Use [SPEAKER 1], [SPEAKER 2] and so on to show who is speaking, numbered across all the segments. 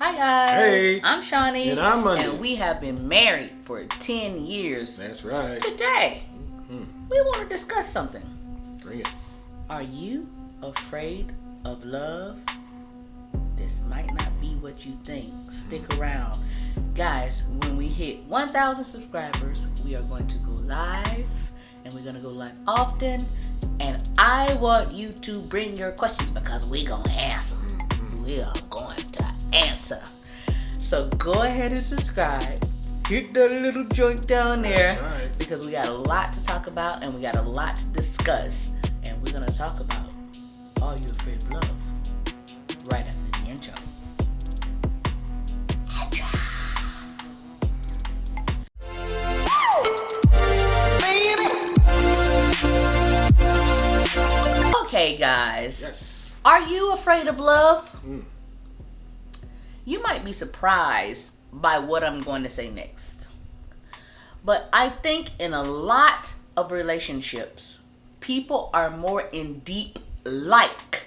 [SPEAKER 1] Hi guys.
[SPEAKER 2] Hey.
[SPEAKER 1] I'm Shauni.
[SPEAKER 2] And I'm Mondi.
[SPEAKER 1] And we have been married for 10 years.
[SPEAKER 2] That's right.
[SPEAKER 1] Today, we want to discuss something.
[SPEAKER 2] Bring it.
[SPEAKER 1] Are you afraid of love? This might not be what you think. Stick around. Guys, when we hit 1,000 subscribers, we are going to go live. And we're going to go live often. And I want you to bring your questions because we're going to answer. We are going to answer. So go ahead and subscribe. Hit that little joint down there.
[SPEAKER 2] That's right.
[SPEAKER 1] Because we got a lot to talk about and we got a lot to discuss. And we're going to talk about Are You Afraid of Love? Right after the intro. Okay, guys.
[SPEAKER 2] Yes.
[SPEAKER 1] Are you afraid of love? You might be surprised by what I'm going to say next. But I think in a lot of relationships, people are more in deep like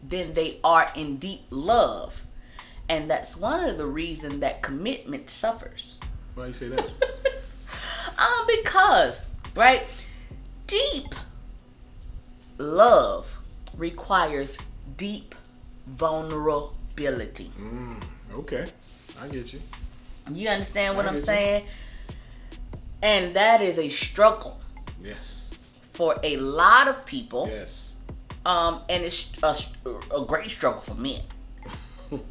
[SPEAKER 1] than they are in deep love. And that's one of the reasons that commitment suffers.
[SPEAKER 2] Why you say that?
[SPEAKER 1] Because, right, deep love requires deep vulnerability.
[SPEAKER 2] Okay. I get you.
[SPEAKER 1] You understand what
[SPEAKER 2] I
[SPEAKER 1] I'm
[SPEAKER 2] get you.
[SPEAKER 1] saying? And that is a struggle
[SPEAKER 2] Yes.
[SPEAKER 1] for a lot of people.
[SPEAKER 2] Yes.
[SPEAKER 1] And it's a great struggle for men.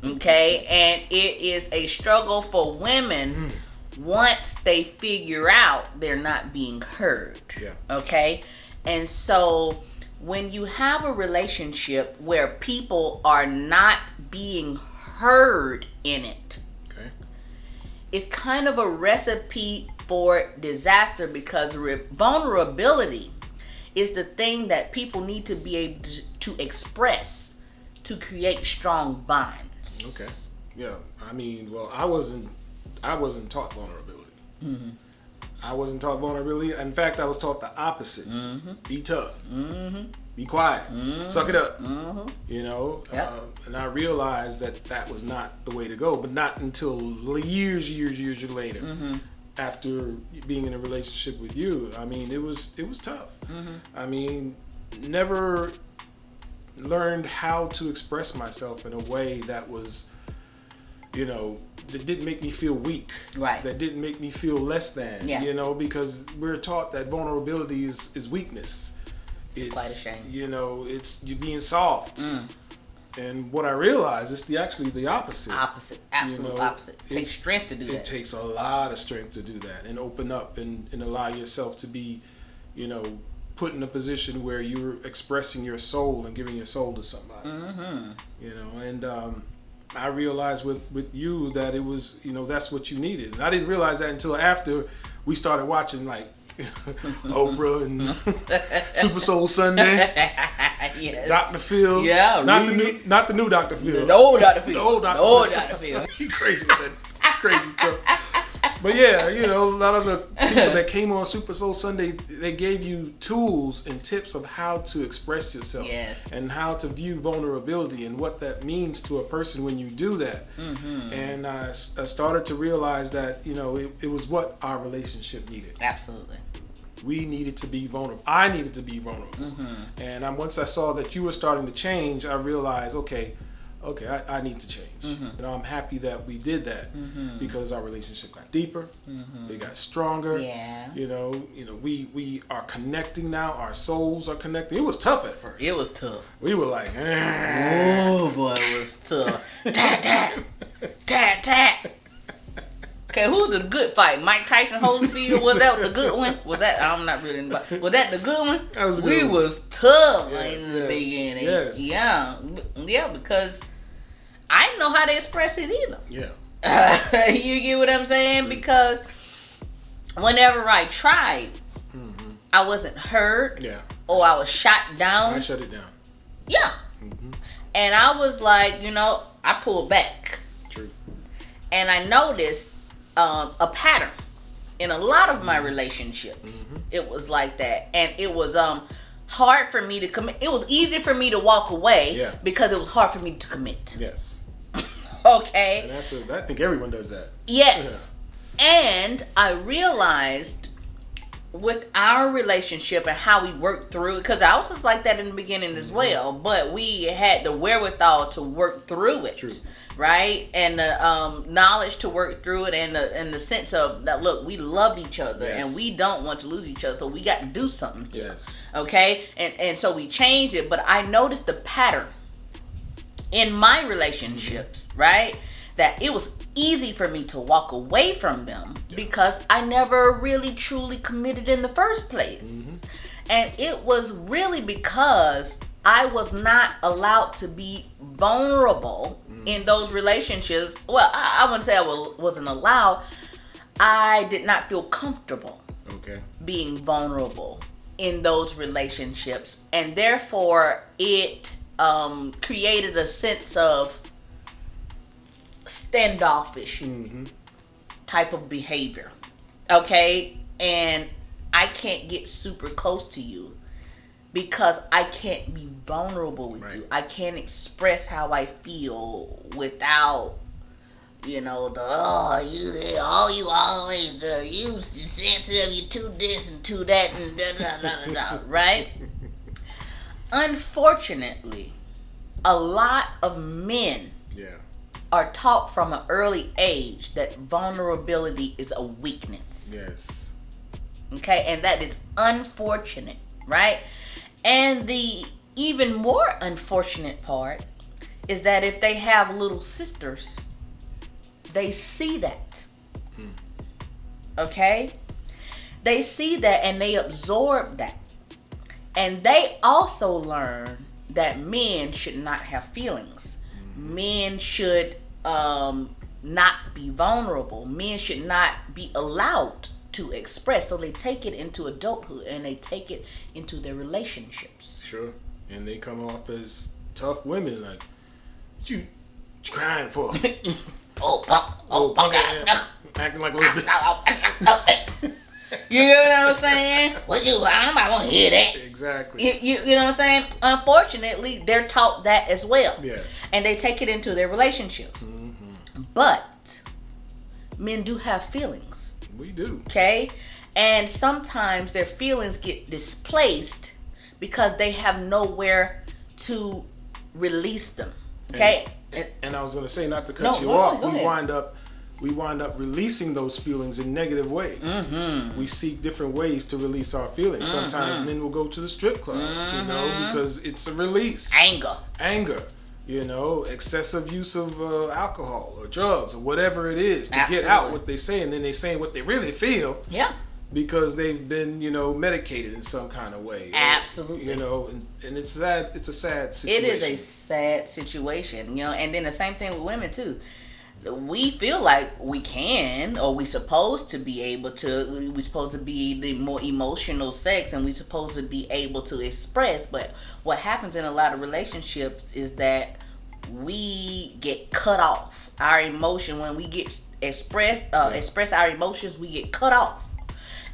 [SPEAKER 1] Okay? And it is a struggle for women once they figure out they're not being heard.
[SPEAKER 2] Yeah.
[SPEAKER 1] Okay? And so when you have a relationship where people are not being heard in it,
[SPEAKER 2] Okay.
[SPEAKER 1] it's kind of a recipe for disaster because vulnerability is the thing that people need to be able to express to create strong bonds.
[SPEAKER 2] Okay. Yeah. I mean, well, I wasn't taught vulnerability. I wasn't taught vulnerability. In fact, I was taught the opposite. Be tough. Be quiet. Suck it up. You know?
[SPEAKER 1] Yep.
[SPEAKER 2] And I realized that was not the way to go, but not until years later. After being in a relationship with you. I mean, it was tough. I mean, never learned how to express myself in a way that was, that didn't make me feel weak.
[SPEAKER 1] Right.
[SPEAKER 2] That didn't make me feel less than.
[SPEAKER 1] Yeah.
[SPEAKER 2] Because we're taught that vulnerability is weakness. It's
[SPEAKER 1] Quite a shame.
[SPEAKER 2] It's you being soft. And what I realized is actually the opposite.
[SPEAKER 1] Absolute opposite. It takes strength to do that.
[SPEAKER 2] It takes a lot of strength to do that and open up and allow yourself to be, put in a position where you're expressing your soul and giving your soul to somebody. And I realized with you that it was, that's what you needed. And I didn't realize that until after we started watching like Oprah and Super Soul Sunday.
[SPEAKER 1] Yes.
[SPEAKER 2] Dr. Phil.
[SPEAKER 1] Yeah,
[SPEAKER 2] not the new Dr. Phil.
[SPEAKER 1] The old Dr. Phil.
[SPEAKER 2] The old Dr.
[SPEAKER 1] No,
[SPEAKER 2] Phil.
[SPEAKER 1] Dr. Phil.
[SPEAKER 2] He crazy with that crazy stuff. But yeah, a lot of the people that came on Super Soul Sunday, they gave you tools and tips of how to express yourself.
[SPEAKER 1] Yes.
[SPEAKER 2] And how to view vulnerability and what that means to a person when you do that. And I started to realize that, it was what our relationship needed.
[SPEAKER 1] Absolutely.
[SPEAKER 2] We needed to be vulnerable. I needed to be vulnerable. And once I saw that you were starting to change, I realized, okay, I need to change. I'm happy that we did that because our relationship got deeper. It got stronger.
[SPEAKER 1] Yeah.
[SPEAKER 2] We are connecting now. Our souls are connecting. It was tough at first.
[SPEAKER 1] It was tough.
[SPEAKER 2] We were like,
[SPEAKER 1] Oh boy, it was tough. Tat. Okay, who's the good fight? Mike Tyson Holyfield? Was that the good one? Was that? I'm not really. Was that the good one?
[SPEAKER 2] That was a good
[SPEAKER 1] we
[SPEAKER 2] one.
[SPEAKER 1] was tough
[SPEAKER 2] Yes,
[SPEAKER 1] in the beginning.
[SPEAKER 2] yes.
[SPEAKER 1] Yeah, because I didn't know how to express it either.
[SPEAKER 2] yeah.
[SPEAKER 1] You get what I'm saying? Because whenever I tried, I wasn't heard.
[SPEAKER 2] Yeah.
[SPEAKER 1] Or I was shot down.
[SPEAKER 2] I shut it down.
[SPEAKER 1] Yeah. And I was like, I pulled back.
[SPEAKER 2] True.
[SPEAKER 1] And I noticed a pattern in a lot of my relationships. It was like that. And it was hard for me to commit. It was easy for me to walk away
[SPEAKER 2] Yeah.
[SPEAKER 1] because it was hard for me to commit.
[SPEAKER 2] Yes.
[SPEAKER 1] Okay.
[SPEAKER 2] And I think everyone does that.
[SPEAKER 1] Yes. And I realized with our relationship and how we worked through it, because I was just like that in the beginning as well, but we had the wherewithal to work through it.
[SPEAKER 2] True.
[SPEAKER 1] Right, and the knowledge to work through it, and the sense of that. Look, we love each other, and we don't want to lose each other, so we got to do something here.
[SPEAKER 2] Yes.
[SPEAKER 1] Okay, and so we changed it. But I noticed the pattern in my relationships, right? That it was easy for me to walk away from them because I never really truly committed in the first place, and it was really because I was not allowed to be vulnerable in those relationships. Well, I wouldn't say I wasn't allowed. I did not feel comfortable being vulnerable in those relationships. And therefore, it created a sense of standoffish type of behavior. Okay? And I can't get super close to you because I can't be vulnerable with you. I can't express how I feel without, you always you sensitive, you too this and too that and da, right? Unfortunately, a lot of men are taught from an early age that vulnerability is a weakness.
[SPEAKER 2] Yes.
[SPEAKER 1] Okay, and that is unfortunate, right? And the even more unfortunate part is that if they have little sisters, they see that. Okay? They see that and they absorb that. And they also learn that men should not have feelings. Men should not be vulnerable. Men should not be allowed to express. So they take it into adulthood and they take it into their relationships.
[SPEAKER 2] Sure. And they come off as tough women, like, what you crying for?
[SPEAKER 1] Punk
[SPEAKER 2] ass. Acting like a little bit.
[SPEAKER 1] You know what I'm saying? I want to hear that.
[SPEAKER 2] Exactly.
[SPEAKER 1] You know what I'm saying? Unfortunately, they're taught that as well.
[SPEAKER 2] Yes.
[SPEAKER 1] And they take it into their relationships. But men do have feelings.
[SPEAKER 2] We do.
[SPEAKER 1] Okay? And sometimes their feelings get displaced because they have nowhere to release them. Okay?
[SPEAKER 2] And I was going to say, not to cut you off, we wind up releasing those feelings in negative ways. We seek different ways to release our feelings. Sometimes men will go to the strip club, because it's a release. Anger. Excessive use of alcohol or drugs or whatever it is to get out what they say, and then they say what they really feel.
[SPEAKER 1] Yeah.
[SPEAKER 2] Because they've been, medicated in some kind of way.
[SPEAKER 1] Absolutely.
[SPEAKER 2] And it's sad. It's a sad situation.
[SPEAKER 1] It is a sad situation, and then the same thing with women too. We feel like we can, or we're supposed to be able to. We're supposed to be the more emotional sex, and we're supposed to be able to express. But what happens in a lot of relationships is that we get cut off. Our emotion, when we get express our emotions, we get cut off.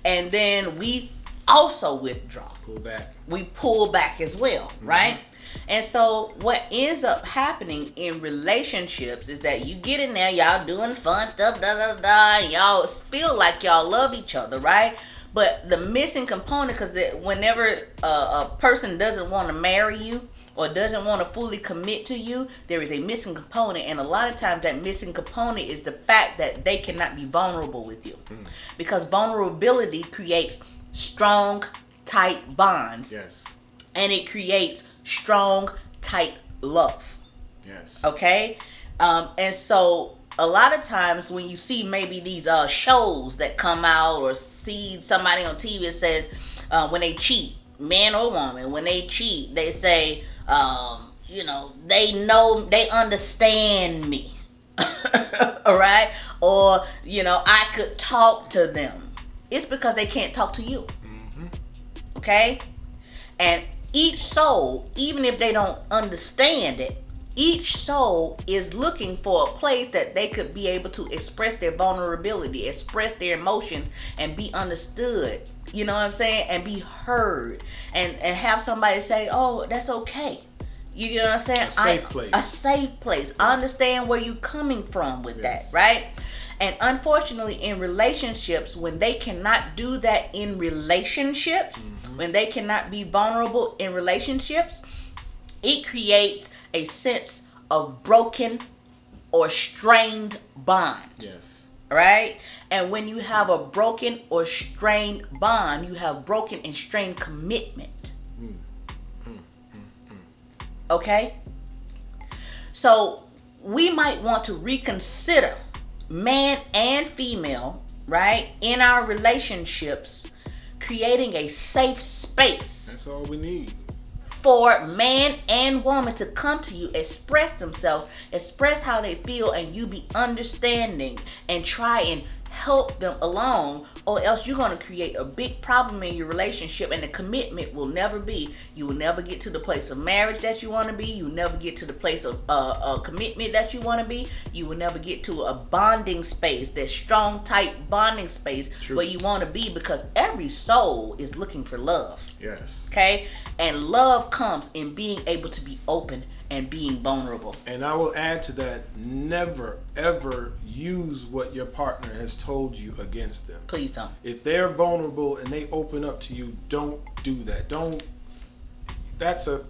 [SPEAKER 1] And then we also withdraw.
[SPEAKER 2] Pull back.
[SPEAKER 1] We pull back as well, right? And so what ends up happening in relationships is that you get in there, y'all doing fun stuff, and y'all feel like y'all love each other, right? But the missing component, because whenever a person doesn't want to marry you or doesn't want to fully commit to you, there is a missing component. And a lot of times that missing component is the fact that they cannot be vulnerable with you. Because vulnerability creates strong, tight bonds.
[SPEAKER 2] Yes.
[SPEAKER 1] And it creates strong, tight love.
[SPEAKER 2] Yes.
[SPEAKER 1] Okay? And so a lot of times when you see maybe these shows that come out, or see somebody on TV that says when they cheat, man or woman, when they cheat, they say, they understand me. All right? Or, I could talk to them. It's because they can't talk to you. Okay? And each soul, even if they don't understand it, each soul is looking for a place that they could be able to express their vulnerability, express their emotion, and be understood. You know what I'm saying? And be heard. And have somebody say, oh, that's okay. You know what I'm saying?
[SPEAKER 2] A safe place.
[SPEAKER 1] A safe place. Yes. I understand where you're coming from with that, right? And unfortunately, in relationships, when they cannot do that in relationships, when they cannot be vulnerable in relationships, it creates a sense of broken or strained bond.
[SPEAKER 2] Yes.
[SPEAKER 1] Right? And when you have a broken or strained bond, you have broken and strained commitment. Okay? So we might want to reconsider, man and female, right, in our relationships, creating a safe space.
[SPEAKER 2] That's all we need.
[SPEAKER 1] For man and woman to come to you, express themselves, express how they feel, and you be understanding and try and help them along, or else you're going to create a big problem in your relationship, and the commitment will never be. You will never get to the place of marriage that you want to be. You will never get to the place of commitment that you want to be. You will never get to a bonding space, that strong, tight bonding space where you want to be, because every soul is looking for love.
[SPEAKER 2] Yes.
[SPEAKER 1] Okay? And love comes in being able to be open and being vulnerable.
[SPEAKER 2] And I will add to that, never ever use what your partner has told you against them.
[SPEAKER 1] Please don't.
[SPEAKER 2] If they're vulnerable and they open up to you, don't do that. That's a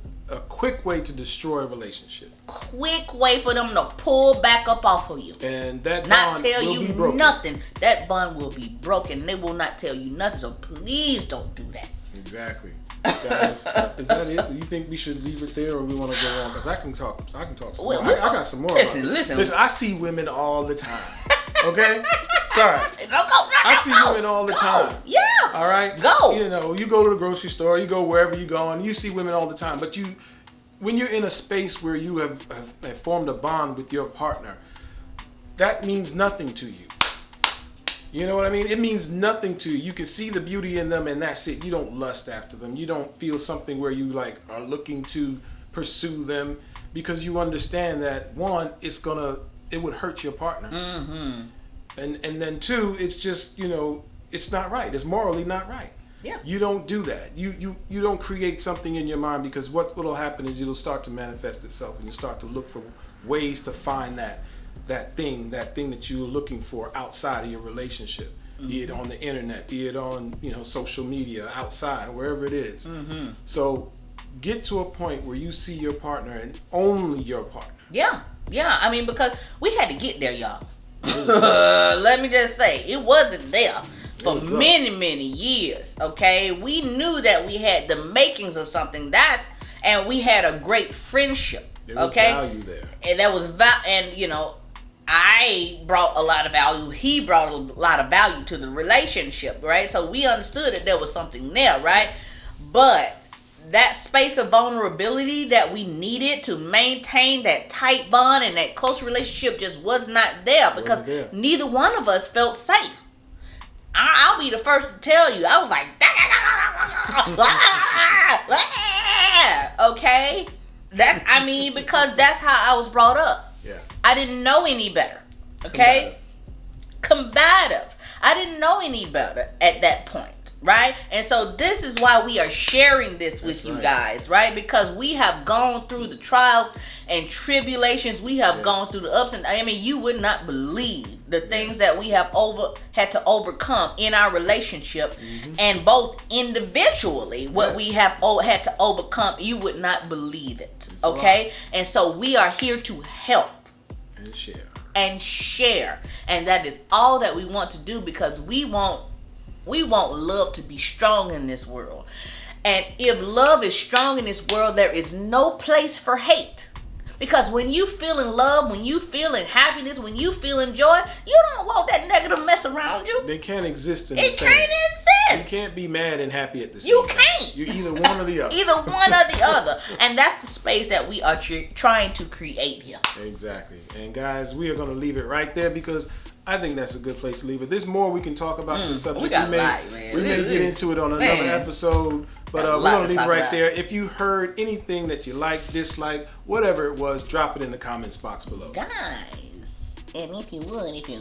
[SPEAKER 2] quick way to destroy a relationship.
[SPEAKER 1] Quick way for them to pull back up off of you.
[SPEAKER 2] And that
[SPEAKER 1] not
[SPEAKER 2] bond
[SPEAKER 1] tell
[SPEAKER 2] will
[SPEAKER 1] you
[SPEAKER 2] be broken.
[SPEAKER 1] Nothing. That bond will be broken. They will not tell you nothing. So please don't do that.
[SPEAKER 2] Exactly. Guys, is that it? Do you think we should leave it there, or we want to go on? Because I can talk some more. I got some more.
[SPEAKER 1] Listen.
[SPEAKER 2] I see women all the time. Okay? Sorry. I see women all the time.
[SPEAKER 1] Yeah.
[SPEAKER 2] All right?
[SPEAKER 1] Go.
[SPEAKER 2] You know, you go to the grocery store, you go wherever you go, and you see women all the time. But when you're in a space where you have formed a bond with your partner, that means nothing to you. You know what I mean? It means nothing to you. You can see the beauty in them, and that's it. You don't lust after them. You don't feel something where you are looking to pursue them, because you understand that, one, it would hurt your partner. Mm-hmm. And then two, it's just, it's not right. It's morally not right.
[SPEAKER 1] Yeah.
[SPEAKER 2] You don't do that. You don't create something in your mind, because what'll happen is it'll start to manifest itself, and you start to look for ways to find that thing that you're looking for outside of your relationship, be it on the internet, be it on social media, outside, wherever it is. Mm-hmm. So get to a point where you see your partner and only your partner.
[SPEAKER 1] Yeah. I mean, because we had to get there, y'all. Let me just say, it wasn't there for many years. Okay, we knew that we had the makings of something, and we had a great friendship.
[SPEAKER 2] There was value there,
[SPEAKER 1] and that was I brought a lot of value. He brought a lot of value to the relationship, right? So we understood that there was something there, right? But that space of vulnerability that we needed to maintain that tight bond and that close relationship just was not there, because neither one of us felt safe. I'll be the first to tell you, I was like, okay? Because that's how I was brought up.
[SPEAKER 2] Yeah.
[SPEAKER 1] I didn't know any better. Okay? Combative. I didn't know any better at that point, right? And so this is why we are sharing this with you guys, right? Because we have gone through the trials and tribulations. We have gone through the ups and you would not believe the things that we have had to overcome in our relationship, and both individually what we have had to overcome. You would not believe it. Okay? And so we are here to help and share, and that is all that we want to do, because we want love to be strong in this world. And if love is strong in this world, there is no place for hate. Because when you feel in love, when you feel in happiness, when you feel in joy, you don't want that negative mess around you.
[SPEAKER 2] They can't exist in the same.
[SPEAKER 1] It can't exist.
[SPEAKER 2] You can't be mad and happy at the same
[SPEAKER 1] time.
[SPEAKER 2] You can't. You're either one or the other.
[SPEAKER 1] Either one or the other. And that's the space that we are trying to create here.
[SPEAKER 2] Exactly. And guys, we are going to leave it right there, because I think that's a good place to leave it. There's more we can talk about this subject. We may get into it on another episode, but we're going to leave it right there. If you heard anything that you like, dislike, whatever it was, drop it in the comments box below.
[SPEAKER 1] Guys, and if you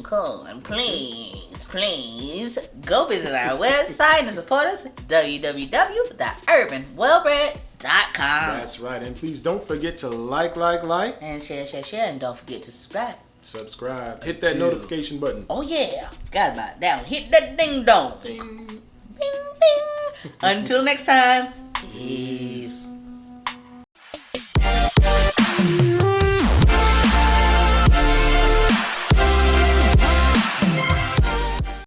[SPEAKER 1] could, please go visit our website and support us, www.urbanwellbred.com.
[SPEAKER 2] That's right. And please don't forget to like.
[SPEAKER 1] And share. And don't forget to subscribe.
[SPEAKER 2] Hit that notification button.
[SPEAKER 1] Oh, yeah. Forgot about that one. Hit that ding dong.
[SPEAKER 2] Ding.
[SPEAKER 1] Bing, bing. Until next time.
[SPEAKER 2] Peace.